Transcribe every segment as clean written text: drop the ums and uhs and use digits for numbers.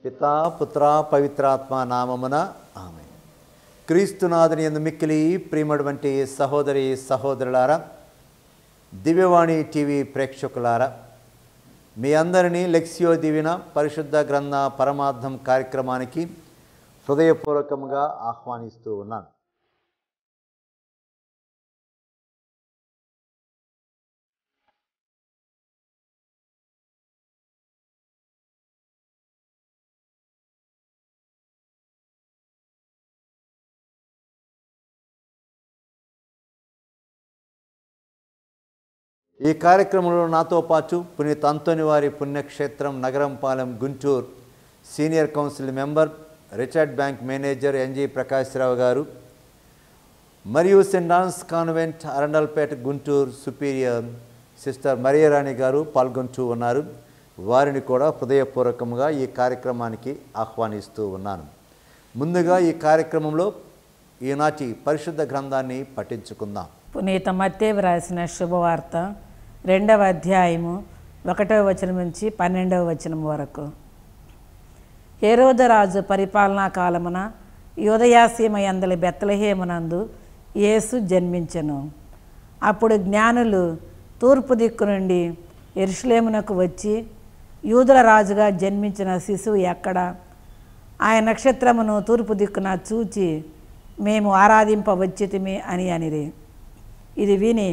పితా పుత్ర పవిత్రాత్మ నామమున ఆమేన్. క్రీస్తునాథుని యందు మిక్కిలి ప్రియమైనటువంటి సహోదరి సహోదరులారా, దివ్యవాణి టీవీ ప్రేక్షకులారా, మీ అందరినీ లెక్సియో దివిన పరిశుద్ధ గ్రంథ పరమార్థం కార్యక్రమానికి హృదయపూర్వకంగా ఆహ్వానిస్తూ ఉన్నాను. ఈ కార్యక్రమంలో నాతో పాటు పునీత అంతోని వారి పుణ్యక్షేత్రం Nagarampalem Guntur senior council member, Richard bank manager NG Prakash Rao గారు మరియు saint Ann's convent Arundelpet Guntur superior sister Mariarani గారు పాల్గొంటూ ఉన్నారు. వారిని కూడా హృదయపూర్వకంగా ఈ కార్యక్రమానికి ఆహ్వానిస్తూ ఉన్నాను. ముందుగా ఈ కార్యక్రమంలో ఈనాటి పరిశుద్ధ గ్రంథాన్ని పఠించుకుందాం. పునీత మత్తయి రాసిన శుభవార్త 2వ అధ్యాయము 1వ వచనం నుంచి 12వ వచనం వరకు. హేరోదురాజు పరిపాలనా కాలమున యూదయాసీమ యందలి బెత్లెహేమునందు యేసు జన్మించెను. అప్పుడు జ్ఞానులు తూర్పు దిక్కు నుండి యెరూషలేమునకు వచ్చి, యూదుల రాజుగా జన్మించిన శిశువు ఎక్కడ? ఆయన నక్షత్రమును తూర్పు దిక్కున చూచి మేము ఆరాధింపవచ్చితిమి అని అనిరి. ఇది విని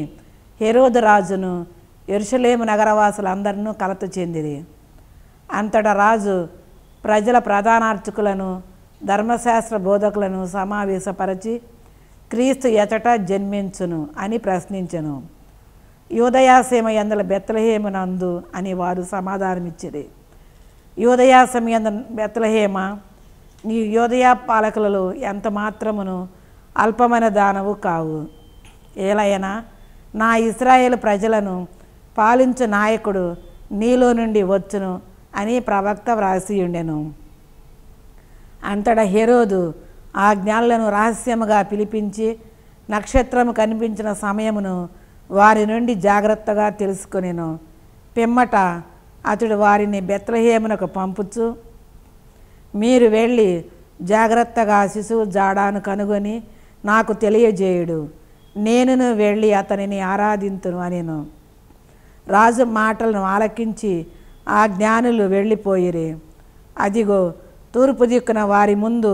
హేరోదు రాజును యెరూషలేము నగరవాసులందరినూ కలత చెందిరి. అంతటా రాజు ప్రజల ప్రధానార్చకులను ధర్మశాస్త్ర బోధకులను సమావేశపరచి క్రీస్తు ఎచట జన్మించును అని ప్రశ్నించెను. యూదయాసీమ యందల బెత్లెహేమునందు అని వారు సమాధానమిచ్చిరి. యూదయాసీమ యందు బెత్లెహేమ, నీ యూదయా పాలకులలో ఎంత మాత్రమును అల్పమైన దానవు కావు. ఏలైనా నా ఇశ్రాయేలు ప్రజలను పాలించు నాయకుడు నీలో నుండి వచ్చును అని ప్రవక్త వ్రాసి ఉండెను. అంతటా హేరోదు ఆ జ్ఞానులను రహస్యముగా పిలిపించి నక్షత్రము కనిపించిన సమయమును వారి నుండి జాగ్రత్తగా తెలుసుకొనెను. పిమ్మట అతడు వారిని బెత్లెహేమునకు పంపుచు, మీరు వెళ్ళి జాగ్రత్తగా శిశువు జాడాను కనుగొని నాకు తెలియజేయుడు, నేనును వెళ్ళి అతనిని ఆరాధింతును అనెను. రాజు మాటలను ఆలకించి ఆ జ్ఞానులు వెళ్ళిపోయిరి. అదిగో, తూర్పు దిక్కున వారి ముందు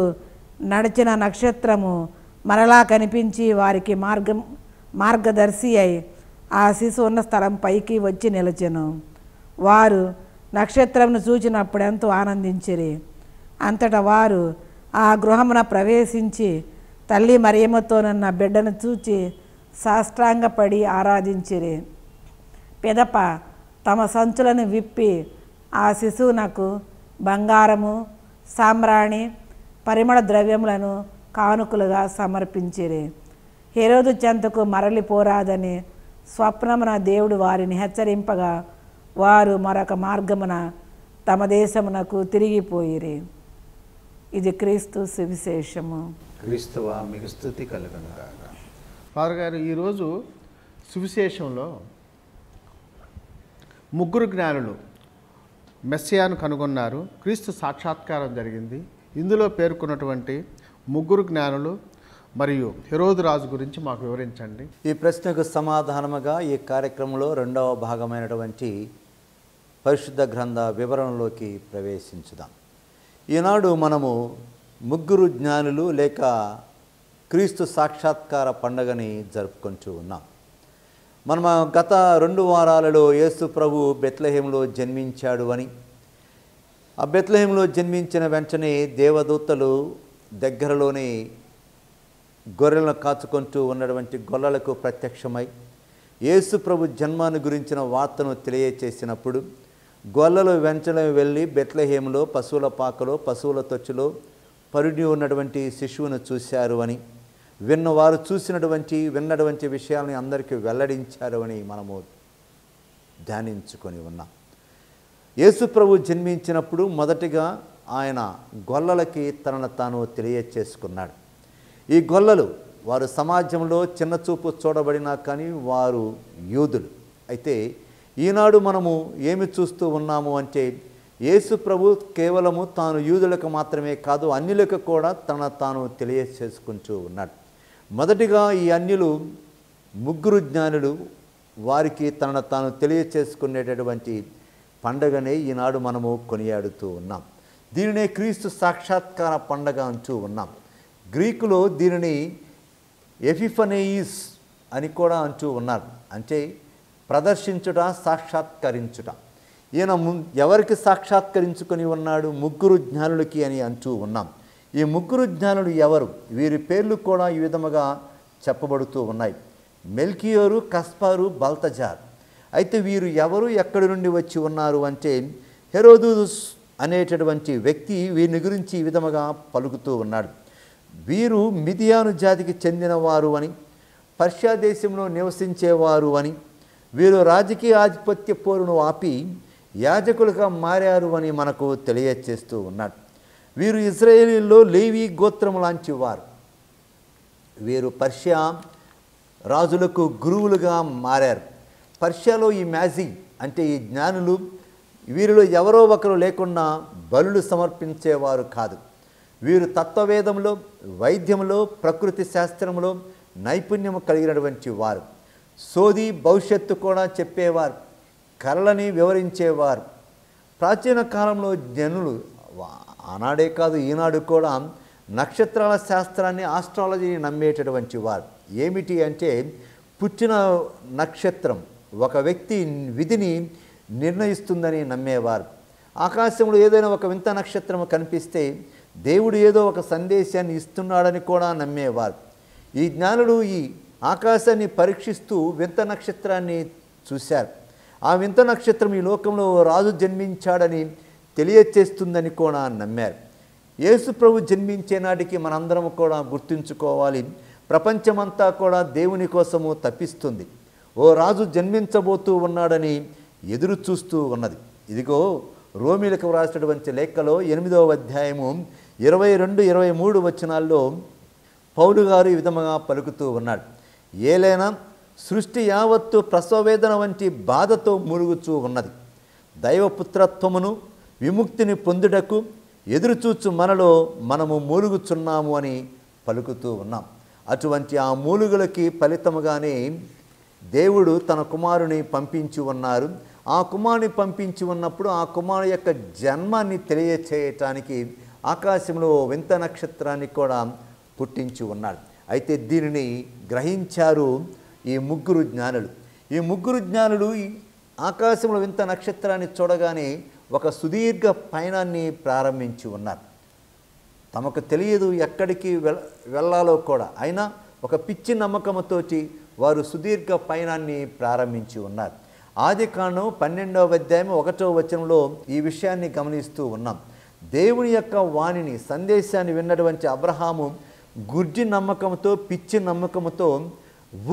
నడిచిన నక్షత్రము మరలా కనిపించి వారికి మార్గదర్శి అయి ఆ శిశువు ఉన్న స్థలం పైకి వచ్చి నిలిచెను. వారు నక్షత్రమును చూచినప్పుడు ఎంతో ఆనందించిరి. అంతటా వారు ఆ గృహమున ప్రవేశించి తల్లి మరియమ్మతోనున్న బిడ్డను చూచి సాష్టాంగపడి ఆరాధించిరి. పిదప తమ సంచులను విప్పి ఆ శిశువునకు బంగారము, సాంబ్రాణి, పరిమళ ద్రవ్యములను కానుకలుగా సమర్పించిరి. హేరోదు చెంతకు మరలిపోరాదని స్వప్నమున దేవుడు వారిని హెచ్చరింపగా వారు మరొక మార్గమున తమ దేశమునకు తిరిగిపోయిరి. ఇది క్రీస్తు సువిశేషము. క్రీస్తువా మీకు స్తుతి కలుగునుగాక. ఫాదర్ గారు, ఈరోజు సువిశేషంలో ముగ్గురు జ్ఞానులు మెస్సియాను కనుగొన్నారు. క్రీస్తు సాక్షాత్కారం జరిగింది. ఇందులో పేర్కొన్నటువంటి ముగ్గురు జ్ఞానులు మరియు హేరోదు రాజు గురించి మాకు వివరించండి. ఈ ప్రశ్నకు సమాధానముగా ఈ కార్యక్రమంలో 2వ భాగమైనటువంటి పరిశుద్ధ గ్రంథ వివరణలోకి ప్రవేశించుదాం. ఈనాడు మనము ముగ్గురు జ్ఞానులు లేక క్రీస్తు సాక్షాత్కార పండుగని జరుపుకుంటూ ఉన్నాం. మనం గత 2 వారాలలో యేసు ప్రభు బెత్లెహేములో జన్మించాడు అని, ఆ బెత్లెహేములో జన్మించిన వెంటనే దేవదూతలు దగ్గరలోనే గొర్రెలను కాచుకుంటూ ఉన్నటువంటి గొల్లలకు ప్రత్యక్షమై యేసు ప్రభు జన్మాన్ని గురించిన వార్తను తెలియచేసినప్పుడు గొల్లలు వెంటనే వెళ్ళి బెత్లెహేములో పశువుల పాకలో పశువుల తొచ్చులో పరుడి ఉన్నటువంటి శిశువును చూశారు అని, విన్నవారు విన్నటువంటి విషయాలని అందరికీ వెల్లడించారు అని మనము ధ్యానించుకొని ఉన్నాం. యేసు ప్రభు జన్మించినప్పుడు మొదటిగా ఆయన గొల్లలకి తనను తాను తెలియచేసుకున్నాడు. ఈ గొల్లలు వారు సమాజంలో చిన్న చూపు చూడబడినా కానీ వారు యూదులు. అయితే ఈనాడు మనము ఏమి చూస్తూ ఉన్నాము అంటే యేసు ప్రభు కేవలము తాను యూదులకు మాత్రమే కాదు, అన్యులకు కూడా తాను తెలియచేసుకుంటూ ఉన్నాడు. మొదటిగా ఈ అన్యులు ముగ్గురు జ్ఞానులు, వారికి తాను తెలియచేసుకునేటటువంటి పండగనే ఈనాడు మనము కొనియాడుతూ ఉన్నాం. దీనినే క్రీస్తు సాక్షాత్కార పండగ అంటూ ఉన్నాం. గ్రీకులో దీనిని ఎపిఫనెయిస్ అని కూడా అంటూ ఉన్నారు. అంటే ప్రదర్శించుట, సాక్షాత్కరించుట. ఈయన ఎవరికి సాక్షాత్కరించుకొని ఉన్నాడు? ముగ్గురు జ్ఞానులకి అని అంటూ ఉన్నాం. ఈ ముగ్గురు జ్ఞానులు ఎవరు? వీరి పేర్లు కూడా ఈ విధముగా చెప్పబడుతూ ఉన్నాయి. మెల్కియోరు, కస్పారు, బల్తజార్. అయితే వీరు ఎవరు, ఎక్కడి నుండి వచ్చి ఉన్నారు అంటే, హెరోదుస్ అనేటటువంటి వ్యక్తి వీరిని గురించి ఈ విధముగా పలుకుతూ ఉన్నాడు. వీరు మిదియాను జాతికి చెందినవారు అని, పర్షియా దేశంలో నివసించేవారు అని, వీరు రాజకీయ ఆధిపత్య పోరును ఆపి యాజకులుగా మారారు అని మనకు తెలియచేస్తూ ఉన్నాడు. వీరు ఇజ్రాయేలీల్లో లేవి గోత్రం లాంటి వారు. వీరు పర్షియా రాజులకు గురువులుగా మారారు. పర్షియాలో ఈ మ్యాజీ అంటే ఈ జ్ఞానులు, వీరిలో ఎవరో ఒకరు లేకుండా బలులు సమర్పించేవారు కాదు. వీరు తత్వవేదంలో, వైద్యంలో, ప్రకృతి శాస్త్రంలో నైపుణ్యం కలిగినటువంటి వారు. సోది భవిష్యత్తు కూడా చెప్పేవారు, కళలని వివరించేవారు. ప్రాచీన కాలంలో జనులు, ఆనాడే కాదు ఈనాడు కూడా, నక్షత్రాల శాస్త్రాన్ని, ఆస్ట్రాలజీని నమ్మేటటువంటి వారు. ఏమిటి అంటే, పుట్టిన నక్షత్రం ఒక వ్యక్తి విధిని నిర్ణయిస్తుందని నమ్మేవారు. ఆకాశంలో ఏదైనా ఒక వింత నక్షత్రం కనిపిస్తే దేవుడు ఏదో ఒక సందేశాన్ని ఇస్తున్నాడని కూడా నమ్మేవారు. ఈ జ్ఞానులు ఈ ఆకాశాన్ని పరీక్షిస్తూ వింత నక్షత్రాన్ని చూశారు. ఆ వింత నక్షత్రం ఈ లోకంలో రాజు జన్మించాడని తెలియచేస్తుందని కూడా నమ్మారు. యేసు ప్రభు జన్మించే నాటికి మనందరం కూడా గుర్తుంచుకోవాలి, ప్రపంచమంతా కూడా దేవుని కోసము తప్పిస్తుంది. ఓ రాజు జన్మించబోతూ ఉన్నాడని ఎదురు చూస్తూ ఉన్నది. ఇదిగో రోమీలకు వ్రాసినటువంటి లేఖలో 8వ అధ్యాయము 22-23 వచనాల్లో పౌలు గారు ఈ విధముగా పలుకుతూ ఉన్నాడు. ఏలైనా సృష్టి యావత్తు ప్రసవవేదన వంటి బాధతో మూలుగుచూ ఉన్నది. దైవపుత్రత్వమును విముక్తిని పొందుటకు ఎదురుచూచు మనలో మనము మూలుగుచున్నాము అని పలుకుతూ ఉన్నాం. అటువంటి ఆ మూలుగులకి ఫలితముగానే దేవుడు తన కుమారుని పంపించి ఉన్నారు. ఆ కుమారుని పంపించి ఉన్నప్పుడు ఆ కుమారు యొక్క జన్మాన్ని తెలియచేయటానికి ఆకాశంలో వింత నక్షత్రాన్ని కూడా పుట్టించి ఉన్నాడు. అయితే దీనిని గ్రహించారు ఈ ముగ్గురు జ్ఞానులు. ఈ ముగ్గురు జ్ఞానులు ఆకాశంలో వింత నక్షత్రాన్ని చూడగానే ఒక సుదీర్ఘ పయనాన్ని ప్రారంభించి ఉన్నారు. తమకు తెలియదు ఎక్కడికి వెళ్ళాలో కూడా, అయినా ఒక పిచ్చి నమ్మకంతోటి వారు సుదీర్ఘ పయనాన్ని ప్రారంభించి ఉన్నారు. ఆదికాండం 12వ అధ్యాయం 1వ వచనంలో ఈ విషయాన్ని గమనిస్తూ ఉన్నాం. దేవుని యొక్క వాణిని, సందేశాన్ని విన్నటువంటి అబ్రహాము గుడ్డి నమ్మకంతో, పిచ్చి నమ్మకంతో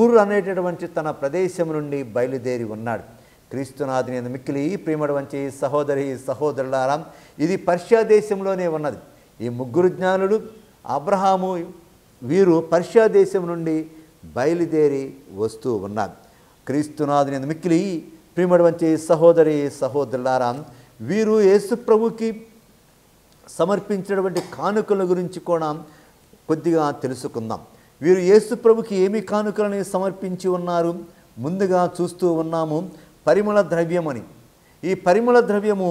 ఊరు అనేటటువంటి తన ప్రదేశం నుండి బయలుదేరి ఉన్నాడు. క్రీస్తునాథుని యందు మిక్కిలి ప్రియమైనటువంటి సహోదరి సహోదరులారా, ఇది పర్షియా దేశంలోనే ఉన్నది. ఈ ముగ్గురు జ్ఞానులు, అబ్రహాము, వీరు పర్షియా దేశం నుండి బయలుదేరి వస్తూ ఉన్నారు. క్రీస్తునాథుని యందు మిక్కిలి ప్రియమైనటువంటి సహోదరి సహోదరులారా, వీరు యేసు ప్రభుకి సమర్పించినటువంటి కానుకల గురించి కూడా కొద్దిగా తెలుసుకుందాం. వీరు యేసు ప్రభుకి ఏమి కానుకలని సమర్పించి ఉన్నారు? ముందుగా చూస్తూ ఉన్నాము పరిమళ ద్రవ్యమని. ఈ పరిమళ ద్రవ్యము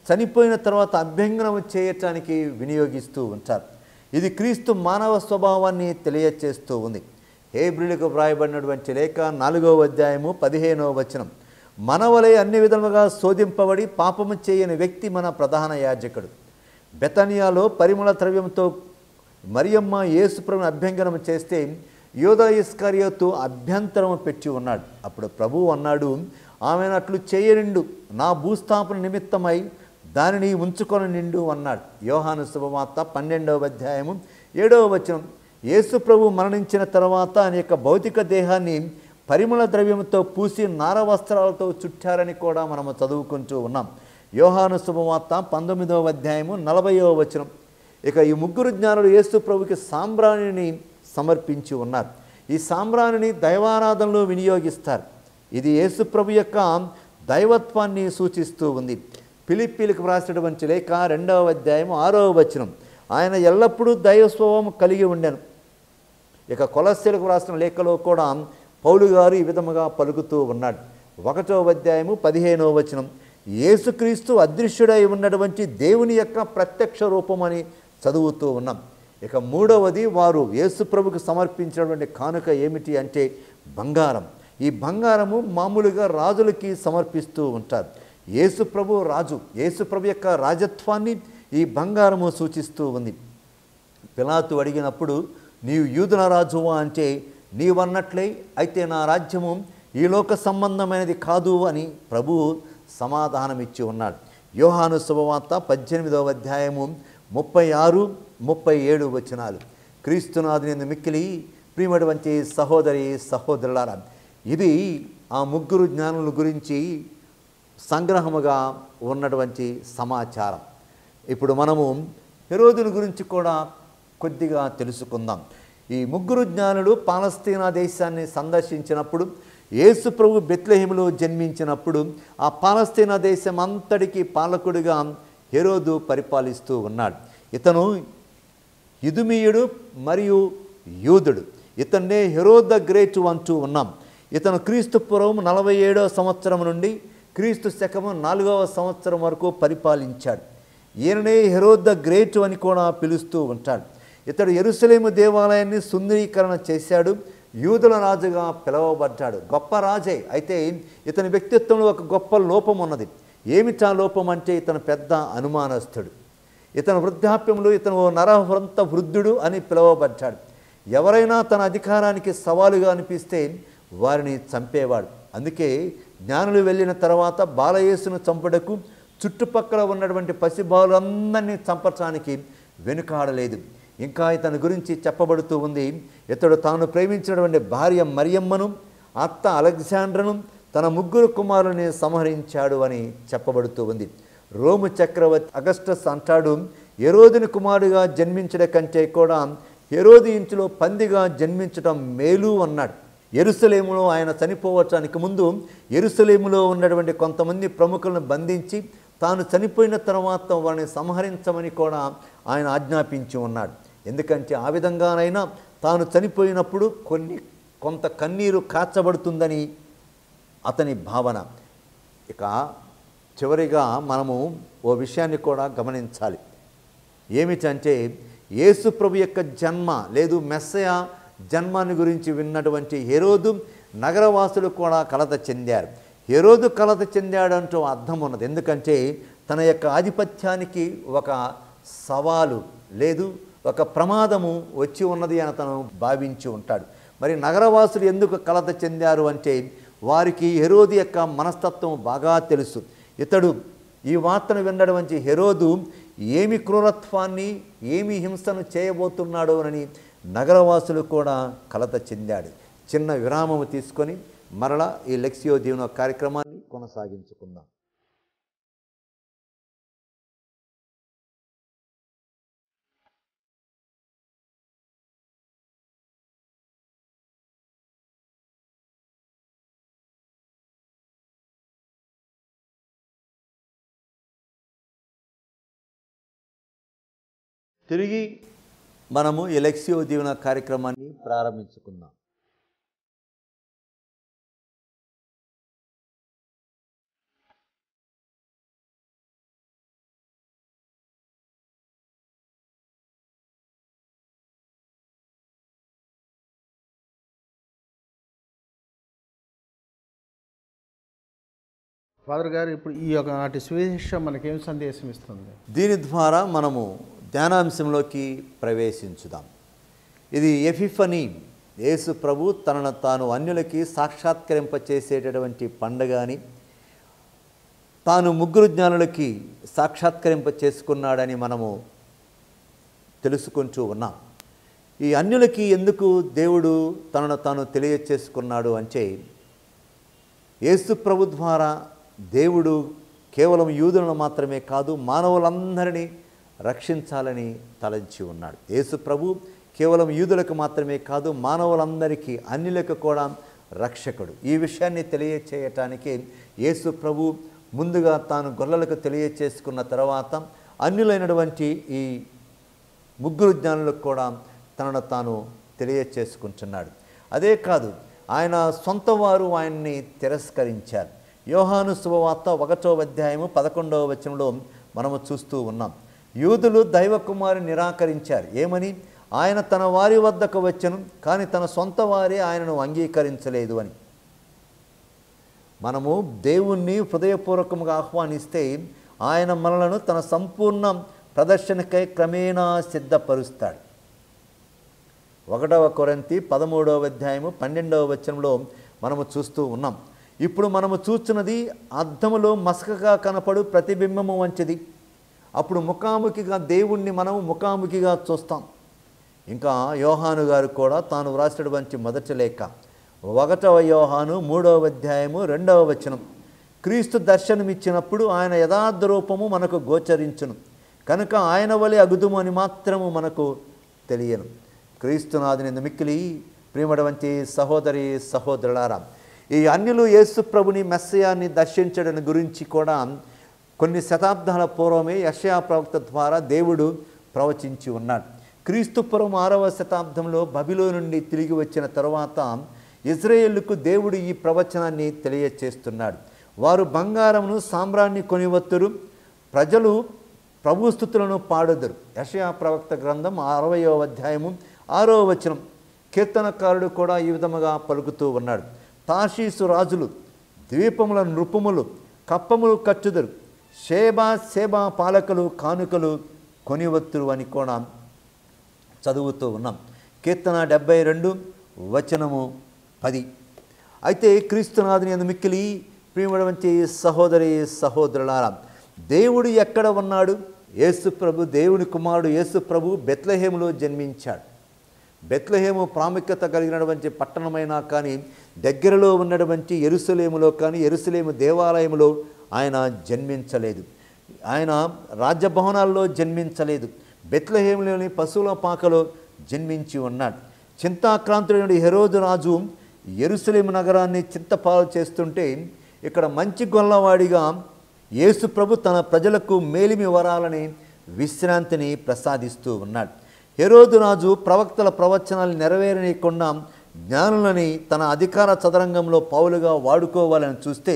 చనిపోయిన తర్వాత అభ్యంగనం చేయటానికి వినియోగిస్తూ ఉంటారు. ఇది క్రీస్తు మానవ స్వభావాన్ని తెలియచేస్తూ ఉంది. హెబ్రీయులకు వ్రాయబడినటువంటి లేఖ 4వ అధ్యాయము 15వ వచనం, మనవలే అన్ని విధములుగా శోధింపబడి పాపము చేయని వ్యక్తి మన ప్రధాన యాజకుడు. బెతనియాలో పరిమళ ద్రవ్యంతో మరియమ్మ యేసు ప్రభువుని అభ్యంగనం చేస్తే యోధా ఇస్కరియోతు అభ్యంతరము పెట్టి ఉన్నాడు. అప్పుడు ప్రభువు అన్నాడు, ఆమెను అట్లు చేయనిండు, నా భూస్థాపన నిమిత్తమై దానిని ఉంచుకొని నిండు అన్నాడు. యోహాను శుభవార్త 12వ అధ్యాయము 7వ వచనం, యేసు ప్రభు మరణించిన తర్వాత ఆయన యొక్క భౌతిక దేహాన్ని పరిమళ ద్రవ్యంతో పూసి నార వస్త్రాలతో చుట్టారని కూడా మనము చదువుకుంటూ ఉన్నాం. యోహాను శుభవార్త 19వ అధ్యాయము 40వ వచనం. ఇక ఈ ముగ్గురు జ్ఞానులు యేసు ప్రభుకి సాంబ్రాణిని సమర్పించి ఉన్నారు. ఈ సాంబ్రాణిని దైవారాధనలో వినియోగిస్తారు. ఇది యేసు ప్రభు యొక్క దైవత్వాన్ని సూచిస్తూ ఉంది. ఫిలిప్పీలకు వ్రాసినటువంటి లేఖ 2వ అధ్యాయం 6వ వచనం. ఆయన ఎల్లప్పుడూ దైవ స్వభావం కలిగి ఉండెను. ఇక కొలస్సీలకు వ్రాసిన లేఖలో కూడా పౌలు గారు ఈ విధముగా పలుకుతూ ఉన్నాడు. 1వ అధ్యాయము 15వ వచనం, యేసుక్రీస్తు అదృశ్యుడై ఉన్నటువంటి దేవుని యొక్క ప్రత్యక్ష రూపం అని చదువుతూ ఉన్నాం. ఇక 3వది, వారు యేసు ప్రభుకు సమర్పించినటువంటి కానుక ఏమిటి అంటే బంగారం. ఈ బంగారము మామూలుగా రాజులకి సమర్పిస్తూ ఉంటారు. యేసు ప్రభు రాజు, యేసు ప్రభు యొక్క రాజత్వాన్ని ఈ బంగారము సూచిస్తూ ఉంది. పిలాతు అడిగినప్పుడు, నీవు యూదుల రాజువా అంటే, నీవన్నట్లే అయితే నా రాజ్యము ఈ లోక సంబంధమైనది కాదు అని ప్రభు సమాధానమిచ్చి ఉన్నాడు. యోహాను శుభవార్త 18వ అధ్యాయము 36, 37 వచనాలు. క్రీస్తునాథుని మిక్కిలి ప్రియమైనటువంటి సహోదరి సహోదరులారా, ఇది ఆ ముగ్గురు జ్ఞానుల గురించి సంగ్రహముగా ఉన్నటువంటి సమాచారం. ఇప్పుడు మనము హెరోదుని గురించి కూడా కొద్దిగా తెలుసుకుందాం. ఈ ముగ్గురు జ్ఞానులు పాలస్తీనా దేశాన్ని సందర్శించినప్పుడు, యేసు ప్రభు బెత్లెహేములో జన్మించినప్పుడు ఆ పాలస్తీనా దేశం అంతటికి పాలకుడిగా హెరోదు పరిపాలిస్తూ ఉన్నాడు. ఇతను యుదుమీయుడు మరియు యూదుడు. ఇతన్నే హెరోద్ ద గ్రేట్ అంటూ ఉన్నాం. ఇతను క్రీస్తు పూర్వం 47వ సంవత్సరం నుండి క్రీస్తు శకము 4వ సంవత్సరం వరకు పరిపాలించాడు. ఈయననే హెరోద్ ద గ్రేట్ అని కూడా పిలుస్తూ ఉంటాడు. ఇతడు యెరూషలేము దేవాలయాన్ని సుందరీకరణ చేశాడు. యూదుల రాజుగా పిలువబడ్డాడు. గొప్ప రాజే. అయితే ఇతని వ్యక్తిత్వంలో ఒక గొప్ప లోపం ఉన్నది. ఏమిటా లోపం అంటే, ఇతను పెద్ద అనుమానస్తుడు. ఇతను వృద్ధాప్యంలో ఇతను నరహంత వృద్ధుడు అని పిలువబడ్డాడు. ఎవరైనా తన అధికారానికి సవాలుగా అనిపిస్తే వారిని చంపేవాడు. అందుకే జ్ఞానులు వెళ్ళిన తర్వాత బాలయేసును చంపుటకు చుట్టుపక్కల ఉన్నటువంటి పసిబాలులందరినీ చంపడానికి వెనుకాడలేదు. ఇంకా ఇతని గురించి చెప్పబడుతూ ఉంది, ఇతడు తాను ప్రేమించినటువంటి భార్య మరియమ్మను, అత్త అలెగ్జాండ్రను, తన ముగ్గురు కుమారుని సంహరించాడు అని చెప్పబడుతూ ఉంది. రోము చక్రవర్తి అగస్టస్ అంటాడు, హెరోదుని కుమారుడిగా జన్మించడం కంటే కూడా హెరోదు ఇంటిలో పందిగా జన్మించడం మేలు అన్నాడు. యెరూషలేములో ఆయన చనిపోవటానికి ముందు యెరూషలేములో ఉన్నటువంటి కొంతమంది ప్రముఖులను బంధించి తాను చనిపోయిన తర్వాత వారిని సంహరించమని కూడా ఆయన ఆజ్ఞాపించి ఉన్నాడు. ఎందుకంటే ఆ విధంగానైనా తాను చనిపోయినప్పుడు కొంత కన్నీరు కాచబడుతుందని అతని భావన. ఇక చివరిగా మనము ఓ విషయాన్ని కూడా గమనించాలి. ఏమిటంటే, యేసు ప్రభు యొక్క జన్మ లేదు మెస్సయా జన్మాన్ని గురించి విన్నటువంటి హెరోదు నగరవాసులు కూడా కలత చెందారు. హెరోదు కలత చెందాడంటూ అర్థం ఉన్నది. ఎందుకంటే తన యొక్క ఆధిపత్యానికి ఒక సవాలు లేదు, ఒక ప్రమాదము వచ్చి ఉన్నది అని తను భావించి ఉంటాడు. మరి నగరవాసులు ఎందుకు కలత చెందారు అంటే, వారికి హెరోదు యొక్క మనస్తత్వం బాగా తెలుసు. ఇతడు ఈ వార్తను విన్నటువంటి హెరోదు ఏమి క్రూరత్వాన్ని, ఏమి హింసను చేయబోతున్నాడో అని నగరవాసులు కూడా కలత చెందాడు. చిన్న విరామము తీసుకొని మరలా ఈ లెక్సియో దీవెన కార్యక్రమాన్ని కొనసాగించుకుందాం. తిరిగి మనము ఈ లెక్సియో దీవెన కార్యక్రమాన్ని ప్రారంభించుకుందాం. ఫాదర్ గారు, ఇప్పుడు ఈ యొక్క నాటి సువిశేషం మనకేం సందేశం ఇస్తుంది? దీని ద్వారా మనము ధ్యానాంశంలోకి ప్రవేశించుదాం. ఇది ఎపిఫనీ, యేసు ప్రభు తనను తాను అన్యులకి సాక్షాత్కరింపచేసేటటువంటి పండుగ అని, తాను ముగ్గురు జ్ఞానులకి సాక్షాత్కరింప చేసుకున్నాడని మనము తెలుసుకుంటూ ఉన్నాం. ఈ అన్యులకి ఎందుకు దేవుడు తనను తాను తెలియచేసుకున్నాడు అంటే, యేసు ప్రభు ద్వారా దేవుడు కేవలం యూదులను మాత్రమే కాదు, మానవులందరినీ రక్షించాలని తలంచి ఉన్నాడు. యేసు ప్రభు కేవలం యూదులకు మాత్రమే కాదు, మానవులందరికీ, అన్యులకు కూడా రక్షకుడు. ఈ విషయాన్ని తెలియచేయటానికి యేసు ప్రభు ముందుగా తాను గొల్లలకు తెలియచేసుకున్న తర్వాత అన్యులైనటువంటి ఈ ముగ్గురు జ్ఞానులకు కూడా తనను తాను తెలియచేసుకుంటున్నాడు. అదే కాదు, ఆయన సొంత వారు ఆయన్ని తిరస్కరించారు. యోహాను శుభవార్త 1వ అధ్యాయము 11వ వచనంలో మనము చూస్తూ ఉన్నాం. యూదులు దైవ కుమారుని నిరాకరించారు. ఏమని? ఆయన తన వారి వద్దకు వచ్చెను, కానీ తన సొంత వారే ఆయనను అంగీకరించలేదు అని. మనము దేవుణ్ణి హృదయపూర్వకంగా ఆహ్వానిస్తే ఆయన మనలను తన సంపూర్ణ ప్రదర్శనకై క్రమేణా సిద్ధపరుస్తాడు. 1 కొరింథీ 13వ అధ్యాయము 12వ వచనంలో మనము చూస్తూ ఉన్నాం. ఇప్పుడు మనము చూస్తున్నది అద్దములో మసకగా కనపడు ప్రతిబింబము వంటిది. అప్పుడు ముఖాముఖిగా దేవుణ్ణి మనము ముఖాముఖిగా చూస్తాం. ఇంకా యోహాను గారు కూడా తాను వ్రాసినటువంటి మొదటి లేఖ 1వ యోహాను 3వ అధ్యాయము 2వ వచనం, క్రీస్తు దర్శనమిచ్చినప్పుడు ఆయన యథార్థ రూపము మనకు గోచరించును, కనుక ఆయన వలె అగుదుము అని మాత్రము మనకు తెలియను. క్రీస్తునాథుని మిక్కిలి ప్రియమైనటువంటి సహోదరి సహోదరులారా, ఈ అన్యులు యేసు ప్రభుని మెస్సయాన్ని దర్శించడం గురించి కూడా కొన్ని శతాబ్దాల పూర్వమే యెషయా ప్రవక్త ద్వారా దేవుడు ప్రవచించి ఉన్నాడు. క్రీస్తుపురం 6వ శతాబ్దంలో బబిలోను నుండి తిరిగి వచ్చిన తరువాత ఇజ్రాయేలుకు దేవుడు ఈ ప్రవచనాన్ని తెలియచేస్తున్నాడు. వారు బంగారమును సామ్రాన్ని కొనివత్తురు, ప్రజలు ప్రభుస్తుతులను పాడుదురు. యెషయా ప్రవక్త గ్రంథం 60వ అధ్యాయము 6వ వచనం. కీర్తనకారుడు కూడా ఈ విధముగా పలుకుతూ ఉన్నాడు. తార్షీసు రాజులు ద్వీపముల నృపములు కప్పములు కట్టుదురు, సేబా పాలకులు కానుకలు కొనివత్తురు అని కూడా చదువుతూ ఉన్నాం. కీర్తన 72 వచనము 10. అయితే క్రీస్తునాథుని యందు మిక్కిలి ప్రియమైనటువంటి సహోదరి సహోదరులారా, దేవుడు ఎక్కడ ఉన్నాడు? యేసు ప్రభు, దేవుని కుమారుడు యేసు ప్రభు బెత్లెహేములో జన్మించాడు. బెత్లెహేము ప్రాముఖ్యత కలిగినటువంటి పట్టణమైనా కానీ దగ్గరలో ఉన్నటువంటి యెరూషలేములో కానీ యెరూషలేము దేవాలయంలో ఆయన జన్మించలేదు. ఆయన రాజ్యభవనాల్లో జన్మించలేదు. బెత్లెహేములోని పశువుల పాకలో జన్మించి ఉన్నాడు. చింతాక్రాంతుడైన హెరోదు రాజు యెరూషలేము నగరాన్ని చింతపాలు చేస్తుంటే ఇక్కడ మంచి గొల్లవాడిగా యేసు ప్రభు తన ప్రజలకు మేలిమి వరాలని విశ్రాంతిని ప్రసాదిస్తూ ఉన్నాడు. హెరోదు రాజు ప్రవక్తల ప్రవచనాలు నెరవేరనీయకుండా జ్ఞానులని తన అధికార చదరంగంలో పౌలుగా వాడుకోవాలని చూస్తే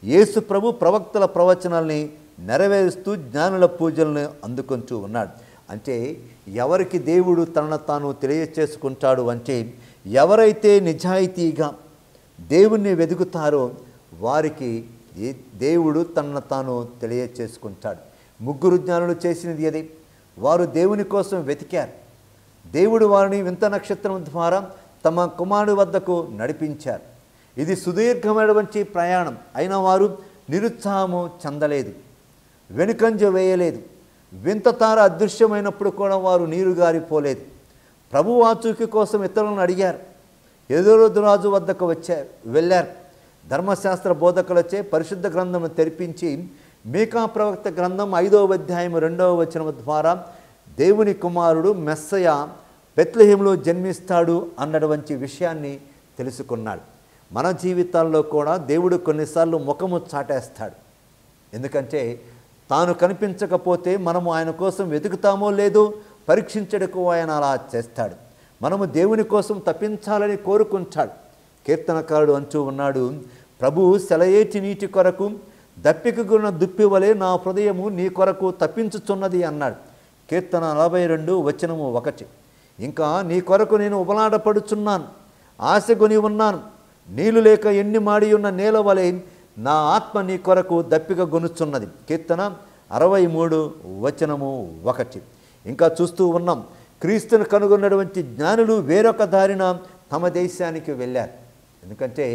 యేసు ప్రభు ప్రవక్తల ప్రవచనాల్ని నెరవేరుస్తూ జ్ఞానుల పూజలను అందుకుంటూ ఉన్నాడు. అంటే ఎవరికి దేవుడు తనను తాను తెలియచేసుకుంటాడు అంటే ఎవరైతే నిజాయితీగా దేవుణ్ణి వెతుకుతారో వారికి దేవుడు తనను తాను తెలియచేసుకుంటాడు. ముగ్గురు జ్ఞానులు చేసినది అదే. వారు దేవుని కోసం వెతికారు. దేవుడు వారిని వింత నక్షత్రం ద్వారా తమ కుమారుడి వద్దకు నడిపించారు. ఇది సుదీర్ఘమైనటువంటి ప్రయాణం అయినా వారు నిరుత్సాహము చెందలేదు, వెనుకంజ వేయలేదు. వింత తార అదృశ్యమైనప్పుడు కూడా వారు నీరు గారిపోలేదు. ప్రభు ఆచూకీ కోసం ఇతరులను అడిగారు. హెరోదు రాజు వద్దకు వెళ్ళారు. ధర్మశాస్త్ర బోధకులచే పరిశుద్ధ గ్రంథము తెరిపించి మీకా ప్రవక్త గ్రంథం 5వ అధ్యాయం 2వ వచనం ద్వారా దేవుని కుమారుడు మెస్సయ బెత్లెహేములో జన్మిస్తాడు అన్నటువంటి విషయాన్ని తెలుసుకున్నాడు. మన జీవితాల్లో కూడా దేవుడు కొన్నిసార్లు ముఖము చాటేస్తాడు. ఎందుకంటే తాను కనిపించకపోతే మనము ఆయన కోసం వెతుకుతామో లేదో పరీక్షించడకు ఆయన అలా చేస్తాడు. మనము దేవుని కోసం తప్పించాలని కోరుకుంటాడు. కీర్తనకారుడు అంటూ ఉన్నాడు, ప్రభువు సెలయేటి నీటి కొరకు దప్పికగున్న దుప్పి వలె నా హృదయము నీ కొరకు తప్పించుచున్నది అన్నాడు. కీర్తన 42 వచనము 1. ఇంకా నీ కొరకు నేను ఉబలాడపడుచున్నాను, ఆశగొని ఉన్నాను, నీళ్లు లేక ఎండి మాడి ఉన్న నేల వలె నా ఆత్మ నీ కొరకు దప్పిక గొనుచున్నది. కీర్తన 63 వచనము 1. ఇంకా చూస్తూ ఉన్నాం, క్రీస్తును కనుగొన్నటువంటి జ్ఞానులు వేరొక దారిన తమ దేశానికి వెళ్ళారు. ఎందుకంటే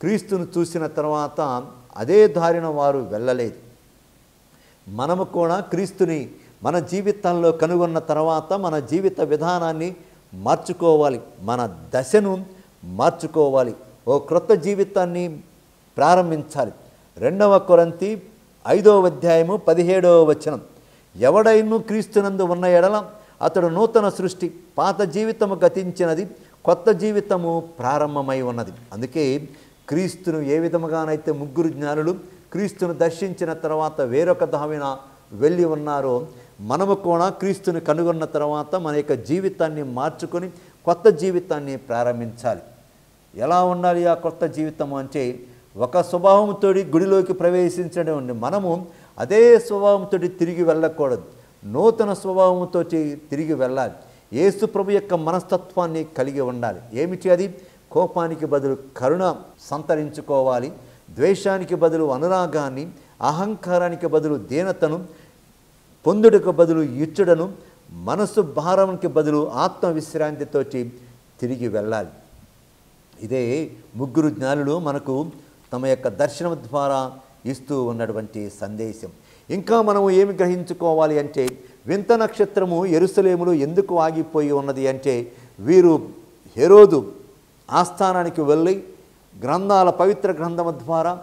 క్రీస్తును చూసిన తర్వాత అదే దారిన వారు వెళ్ళలేదు. మనము కూడా క్రీస్తుని మన జీవితంలో కనుగొన్న తర్వాత మన జీవిత విధానాన్ని మార్చుకోవాలి, మన దశను మార్చుకోవాలి, ఓ క్రొత్త జీవితాన్ని ప్రారంభించాలి. 2వ కొరింథీ 5వ అధ్యాయము 17వ వచనం, ఎవడైను క్రీస్తునందు ఉన్న ఎడల అతడు నూతన సృష్టి, పాత జీవితము గతించినది, కొత్త జీవితము ప్రారంభమై ఉన్నది. అందుకే క్రీస్తును ఏ విధముగానైతే ముగ్గురు జ్ఞానులు క్రీస్తును దర్శించిన తర్వాత వేరొక దావిన వెళ్ళి ఉన్నారో, మనము కూడా క్రీస్తుని కనుగొన్న తర్వాత మన యొక్క జీవితాన్ని మార్చుకొని కొత్త జీవితాన్ని ప్రారంభించాలి. ఎలా ఉండాలి ఆ కొత్త జీవితం అంటే, ఒక స్వభావంతో గుడిలోకి ప్రవేశించడం ఉంది. మనము అదే స్వభావంతో తిరిగి వెళ్ళకూడదు, నూతన స్వభావంతో తిరిగి వెళ్ళాలి. యేసు ప్రభు యొక్క మనస్తత్వాన్ని కలిగి ఉండాలి. ఏమిటి అది? కోపానికి బదులు కరుణ సంతరించుకోవాలి, ద్వేషానికి బదులు అనురాగాన్ని, అహంకారానికి బదులు దీనతను, పొందుటకు బదులు ఇచ్చుడను, మనసు భారానికి బదులు ఆత్మవిశ్రాంతితోటి తిరిగి వెళ్ళాలి. ఇదే ముగ్గురు జ్ఞానులు మనకు తమ యొక్క దర్శనం ద్వారా ఇస్తూ ఉన్నటువంటి సందేశం. ఇంకా మనము ఏమి గ్రహించుకోవాలి అంటే, వింత నక్షత్రము యెరూషలేములో ఎందుకు ఆగిపోయి ఉన్నది అంటే, వీరు హెరోదు ఆస్థానానికి వెళ్ళి గ్రంథాల పవిత్ర గ్రంథము ద్వారా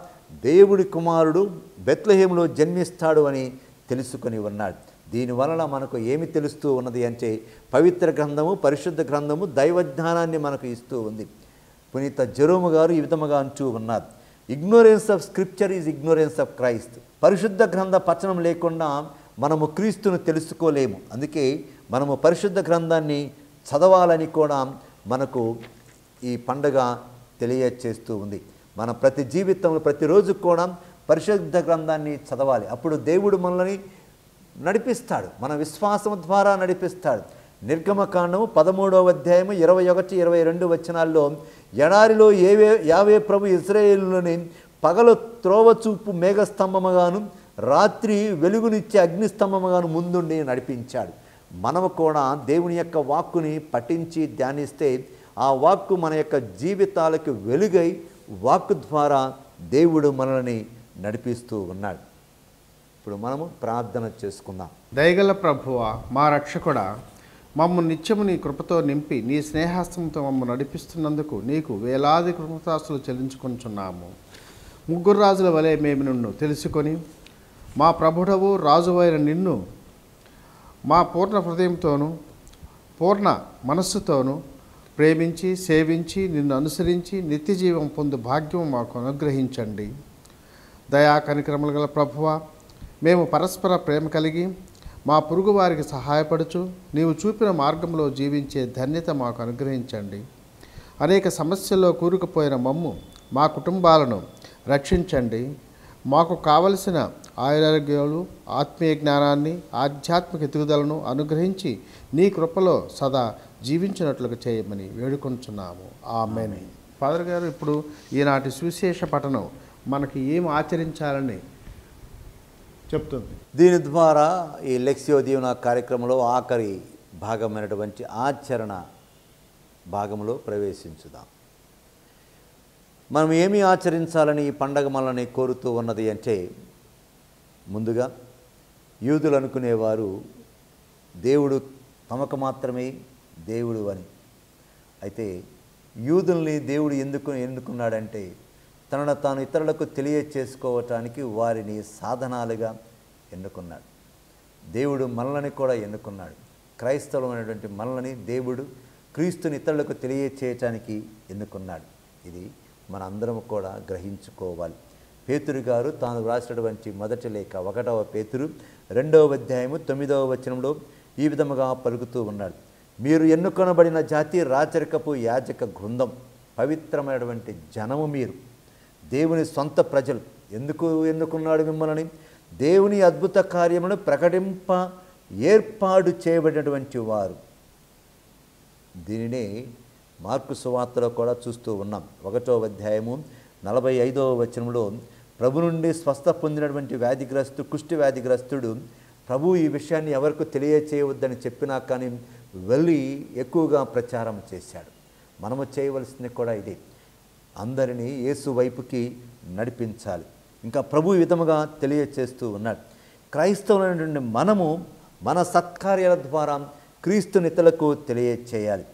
దేవుడి కుమారుడు బెత్లెహేములో జన్మిస్తాడు అని తెలుసుకొని ఉన్నాడు. దీనివలన మనకు ఏమి తెలుస్తూ ఉన్నది అంటే, పవిత్ర గ్రంథము, పరిశుద్ధ గ్రంథము దైవజ్ఞానాన్ని మనకు ఇస్తూ ఉంది. పునీత జెరోము గారు ఈ విధముగా అంటూ ఉన్నారు, ignorance of scripture is ignorance of Christ. పరిశుద్ధ గ్రంథ పఠనం లేకుండా మనము క్రీస్తును తెలుసుకోలేము. అందుకే మనము పరిశుద్ధ గ్రంథాన్ని చదవాలని కూడా మనకు ఈ పండుగ తెలియచేస్తూ ఉంది. మన ప్రతి జీవితంలో ప్రతిరోజు కూడా పరిశుద్ధ గ్రంథాన్ని చదవాలి. అప్పుడు దేవుడు మనల్ని నడిపిస్తాడు, మన విశ్వాసం ద్వారా నడిపిస్తాడు. నిర్గమకాండము 13వ అధ్యాయము 21, 22 వచనాల్లో, ఎడారిలో యావే ప్రభు ఇశ్రాయేలుని పగలు త్రోవచూపు మేఘస్తంభముగాను రాత్రి వెలుగునిచ్చే అగ్నిస్తంభముగాను ముందుండి నడిపించాడు. మనము కూడా దేవుని యొక్క వాక్కుని పఠించి ధ్యానిస్తే ఆ వాక్కు మన యొక్క జీవితాలకు వెలుగై వాక్కు ద్వారా దేవుడు మనల్ని నడిపిస్తూ ఉన్నాడు. ఇప్పుడు మనము ప్రార్థన చేసుకుందాం. దయగల ప్రభువా, మా రక్షకుడా, మమ్ము నిత్యము నీ కృపతో నింపి నీ స్నేహాస్తంతో మమ్ము నడిపిస్తున్నందుకు నీకు వేలాది కృతజ్ఞతాస్తులు చెల్లించుకొంచున్నాము. ముగ్గురు రాజుల వలె మేము నిన్ను తెలుసుకొని, మా ప్రభుడవు రాజువైన నిన్ను మా పూర్ణ హృదయంతోనూ పూర్ణ మనస్సుతోనూ ప్రేమించి సేవించి నిన్ను అనుసరించి నిత్యజీవం పొందు భాగ్యం మాకు అనుగ్రహించండి. దయా కనికరములు గల ప్రభువా, మేము పరస్పర ప్రేమ కలిగి మా పొరుగు వారికి సహాయపడుచు నీవు చూపిన మార్గంలో జీవించే ధన్యత మాకు అనుగ్రహించండి. అనేక సమస్యల్లో కూరుకుపోయిన మమ్ము, మా కుటుంబాలను రక్షించండి. మాకు కావలసిన ఆయురారోగ్యాలు, ఆత్మీయ జ్ఞానాన్ని, ఆధ్యాత్మిక ఎదుగుదలను అనుగ్రహించి నీ కృపలో సదా జీవించినట్లుగా చేయమని వేడుకొంచున్నాము. ఆమేన్. ఫాదర్ గారు, ఇప్పుడు ఈనాటి సువిశేష పఠనం మనకి ఏం ఆచరించాలని చెప్తుంది. దీని ద్వారా ఈ లెక్సియో దీవెన కార్యక్రమంలో ఆఖరి భాగమైనటువంటి ఆచరణ భాగంలో ప్రవేశించుదాం. మనం ఏమి ఆచరించాలని ఈ పండగ మనల్ని కోరుతూ ఉన్నది అంటే, ముందుగా యూదులు అనుకునేవారు దేవుడు తమకు మాత్రమే దేవుడు అని. అయితే యూదుల్ని దేవుడు ఎందుకు ఎన్నుకున్నాడంటే, తనను తాను ఇతరులకు తెలియచేసుకోవటానికి వారిని సాధనాలుగా ఎన్నుకున్నాడు. దేవుడు మనల్ని కూడా ఎన్నుకున్నాడు. క్రైస్తవులైనటువంటి మనల్ని దేవుడు క్రీస్తుని ఇతరులకు తెలియచేయటానికి ఎన్నుకున్నాడు. ఇది మన అందరం కూడా గ్రహించుకోవాలి. పేతురు గారు తాను వ్రాసినటువంటి మొదటి లేఖ 1వ పేతురు 2వ అధ్యాయము 9వ వచనంలో ఈ విధముగా పలుకుతూ ఉన్నాడు, మీరు ఎన్నుకొనబడిన జాతి, రాచరికపు యాజక బృందం, పవిత్రమైనటువంటి జనము, మీరు దేవుని సొంత ప్రజలు. ఎందుకు ఎన్నుకున్నాడు మిమ్మల్ని? దేవుని అద్భుత కార్యములను ప్రకటింప ఏర్పాటు చేయబడినటువంటి వారు. దీనినే మార్కు సువార్తలో కూడా చూస్తూ ఉన్నాం. 1వ అధ్యాయము 45వ వచనంలో, ప్రభు నుండి స్వస్థ పొందినటువంటి వ్యాధిగ్రస్తుడు, కుష్టి వ్యాధిగ్రస్తుడు, ప్రభు ఈ విషయాన్ని ఎవరికి తెలియచేయవద్దని చెప్పినా కానీ వెళ్ళి ఎక్కువగా ప్రచారం చేశాడు. మనము చేయవలసింది కూడా ఇదే, అందరినీ యేసు వైపుకి నడిపించాలి. ఇంకా ప్రభు ఈ విధముగా తెలియచేస్తూ ఉన్నాడు. క్రైస్తవులైనటువంటి మనము మన సత్కార్యాల ద్వారా క్రీస్తునితలకు తెలియచేయాలి.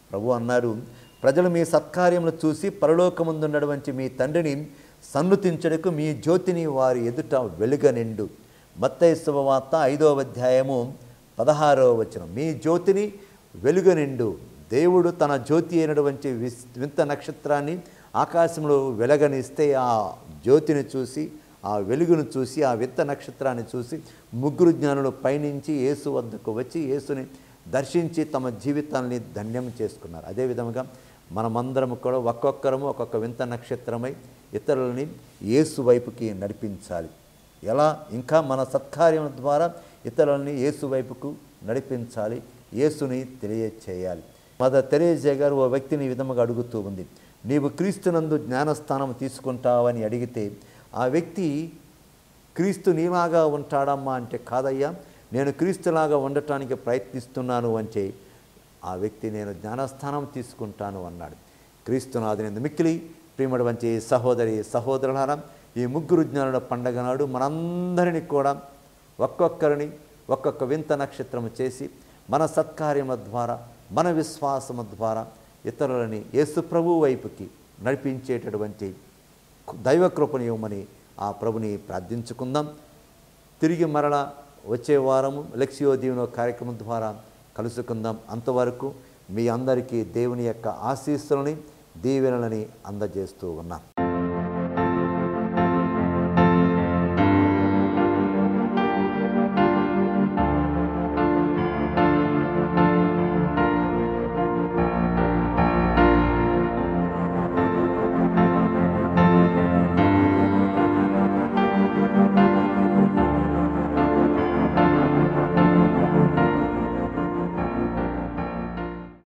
ప్రభు అన్నారు, ప్రజలు మీ సత్కార్యములు చూసి పరలోకముందున్నటువంటి మీ తండ్రిని సన్నుతించడకు మీ జ్యోతిని వారి ఎదుట వెలుగనిండు. మత్తయి శుభవార్త 5వ అధ్యాయము 16వ వచనం, మీ జ్యోతిని వెలుగనిండు. దేవుడు తన జ్యోతి అయినటువంటి వింత నక్షత్రాన్ని ఆకాశంలో వెలగనిస్తే ఆ జ్యోతిని చూసి ఆ వెలుగును చూసి, ఆ వింత నక్షత్రాన్ని చూసి ముగ్గురు జ్ఞానులు పైనుంచి యేసు వద్దకు వచ్చి యేసుని దర్శించి తమ జీవితాన్ని ధన్యం చేసుకున్నారు. అదేవిధంగా మనమందరం కూడా ఒక్కొక్కరము ఒక్కొక్క వింత నక్షత్రమై ఇతరులని యేసు వైపుకి నడిపించాలి. ఎలా? ఇంకా మన సత్కార్యం ద్వారా ఇతరులని యేసు వైపుకు నడిపించాలి, యేసుని తెలియచేయాలి. మదర్ తెరేసా గారు ఓ వ్యక్తిని ఈ విధముగా అడుగుతూ ఉంది, నీవు క్రీస్తునందు జ్ఞానస్థానం తీసుకుంటావని అడిగితే ఆ వ్యక్తి క్రీస్తు నీలాగా ఉంటాడమ్మా అంటే, కాదయ్యా నేను క్రీస్తులాగా ఉండటానికి ప్రయత్నిస్తున్నాను అంటే ఆ వ్యక్తి నేను జ్ఞానస్థానం తీసుకుంటాను అన్నాడు. క్రీస్తునాథుని మిక్కిలి ప్రియమడు వంటి సహోదరి సహోదరులారా, ఈ ముగ్గురు జ్ఞానుల పండగ నాడు మనందరినీ కూడా ఒక్కొక్కరిని ఒక్కొక్క వింత నక్షత్రము చేసి మన సత్కార్యముల ద్వారా, మన విశ్వాసము ద్వారా ఇతరులని యేసు ప్రభువు వైపుకి నడిపించేటటువంటి దైవ కృపను ఇవ్వమని ఆ ప్రభుని ప్రార్థించుకుందాం. తిరిగి మరలా వచ్చే వారము లెక్సియో దీవెనో కార్యక్రమం ద్వారా కలుసుకుందాం. అంతవరకు మీ అందరికీ దేవుని యొక్క ఆశీస్సులని, దీవెనలని అందజేస్తూ ఉన్నాం.